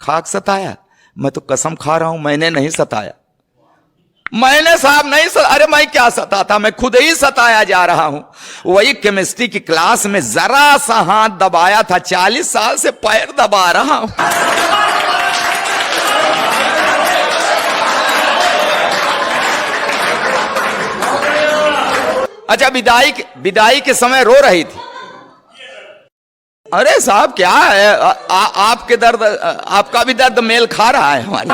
खाक सताया? मैं तो कसम खा रहा हूं मैंने नहीं सताया। मैंने साहब नहीं अरे मैं क्या सताता, मैं खुद ही सताया जा रहा हूं। वही केमिस्ट्री की क्लास में जरा सा हाथ दबाया था, 40 साल से पैर दबा रहा हूं। अच्छा, विदाई के समय रो रही थी। अरे साहब क्या है, आपके दर्द, आपका भी दर्द मेल खा रहा है हमारे।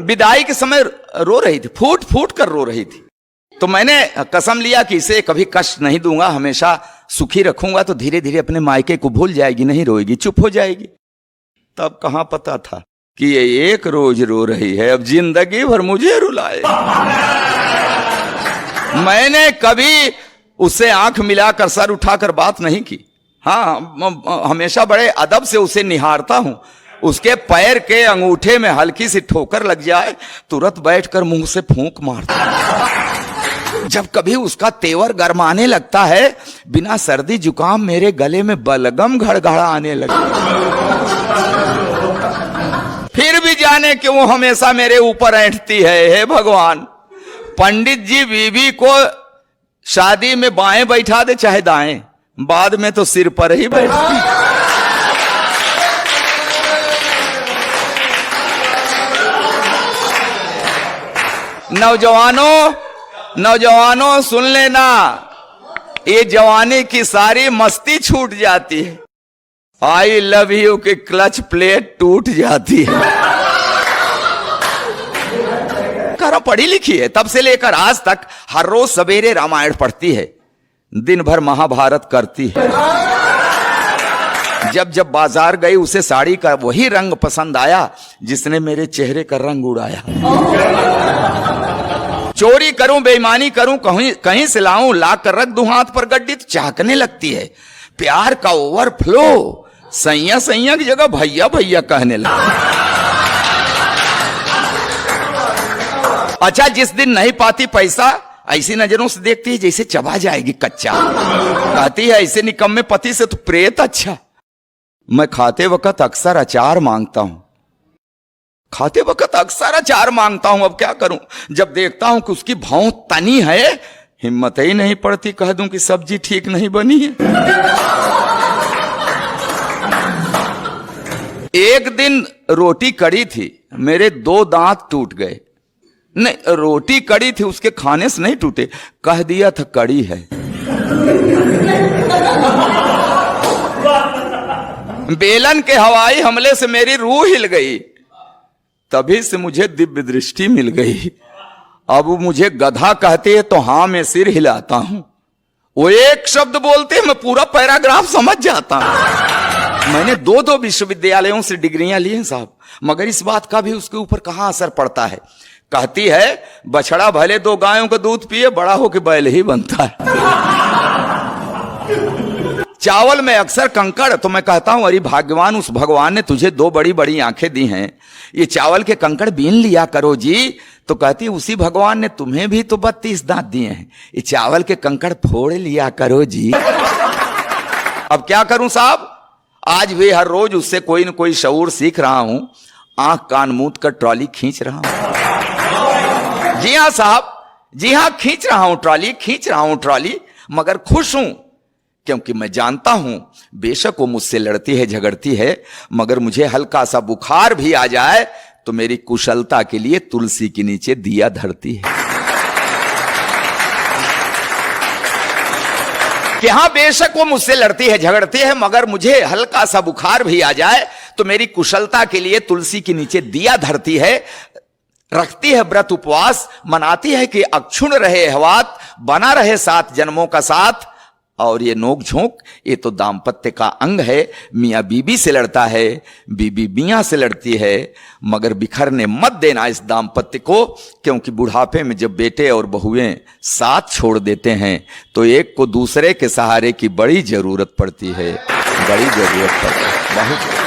विदाई के समय रो रही थी, फूट फूट कर रो रही थी। तो मैंने कसम लिया कि इसे कभी कष्ट नहीं दूंगा, हमेशा सुखी रखूंगा, तो धीरे धीरे अपने मायके को भूल जाएगी, नहीं रोएगी, चुप हो जाएगी। तब कहां पता था कि ये एक रोज रो रही है, अब जिंदगी भर मुझे रुलाए। मैंने कभी उससे आंख मिलाकर सर उठाकर बात नहीं की। हाँ, हमेशा बड़े अदब से उसे निहारता हूं। उसके पैर के अंगूठे में हल्की सी ठोकर लग जाए, तुरंत बैठकर मुंह से फूंक मारता। जब कभी उसका तेवर गरमाने लगता है, बिना सर्दी जुकाम मेरे गले में बलगम घड़घड़ा आने लगे। फिर भी जाने कि वो हमेशा मेरे ऊपर ऐंठती है। हे भगवान, पंडित जी बीवी को शादी में बाएं बैठा दे चाहे दाएं, बाद में तो सिर पर ही बैठती। नौजवानों सुन लेना, ये जवानी की सारी मस्ती छूट जाती है। आई लव यू की क्लच प्लेट टूट जाती है। करो पढ़ी लिखी है, तब से लेकर आज तक हर रोज सवेरे रामायण पढ़ती है, दिन भर महाभारत करती है। जब जब बाजार गई उसे साड़ी का वही रंग पसंद आया जिसने मेरे चेहरे का रंग उड़ाया। चोरी करूं, बेईमानी करूं, कहीं से लाऊं, ला कर रख दूं हाथ पर गड्डी, तो चाहकने लगती है। प्यार का ओवरफ्लो, सैया सैया की जगह भैया भैया कहने लगा। अच्छा, जिस दिन नहीं पाती पैसा, ऐसी नजरों से देखती है जैसे चबा जाएगी कच्चा। कहती है ऐसे निकम्मे पति से तो प्रेत अच्छा। मैं खाते वक्त अक्सर अचार मांगता हूं, अब क्या करूं। जब देखता हूं कि उसकी भौं तनी है, हिम्मत ही नहीं पड़ती कह दूं कि सब्जी ठीक नहीं बनी है। एक दिन रोटी कड़ी थी, मेरे 2 दांत टूट गए। नहीं, रोटी कड़ी थी, उसके खाने से नहीं टूटे, कह दिया था कड़ी है। बेलन के हवाई हमले से मेरी रूह हिल गई, तभी से मुझे दिव्य दृष्टि मिल गई। अब मुझे गधा कहते हैं तो हां मैं सिर हिलाता हूं। वो एक शब्द बोलते हैं मैं पूरा पैराग्राफ समझ जाता हूं। मैंने 2 विश्वविद्यालयों से डिग्रियां ली हैं साहब, मगर इस बात का भी उसके ऊपर कहां असर पड़ता है। कहती है बछड़ा भले 2 गायों का दूध पिए, बड़ा हो के बैल ही बनता है। चावल में अक्सर कंकड़, तो मैं कहता हूं अरे भाग्यवान, उस भगवान ने तुझे 2 बड़ी बड़ी आंखें दी हैं, ये चावल के कंकड़ बीन लिया करो जी। तो कहती उसी भगवान ने तुम्हें भी तो 32 दांत दिए हैं, ये चावल के कंकड़ फोड़ लिया करो जी। अब क्या करूं साहब, आज भी हर रोज उससे कोई न कोई शऊर सीख रहा हूं, आंख कान मूंद कर ट्रॉली खींच रहा हूं। जी हां साहब, जी हां, खींच रहा हूं ट्रॉली, मगर खुश हूं, क्योंकि मैं जानता हूं बेशक वो मुझसे लड़ती है, झगड़ती है, मगर मुझे हल्का सा बुखार भी आ जाए तो मेरी कुशलता के लिए तुलसी के नीचे दिया धरती है। कि हां बेशक वो मुझसे लड़ती है, झगड़ती है, मगर मुझे हल्का सा बुखार भी आ जाए तो मेरी कुशलता के लिए तुलसी के नीचे दिया धरती है, रखती है व्रत उपवास, मनाती है कि अक्षुण रहे हवात, बना रहे 7 जन्मों का साथ। और ये नोक झोंक, ये तो दाम्पत्य का अंग है। मियाँ बीबी से लड़ता है, बीबी मियाँ से लड़ती है, मगर बिखरने मत देना इस दाम्पत्य को, क्योंकि बुढ़ापे में जब बेटे और बहुएं साथ छोड़ देते हैं तो एक को दूसरे के सहारे की बड़ी जरूरत पड़ती है, बहुत।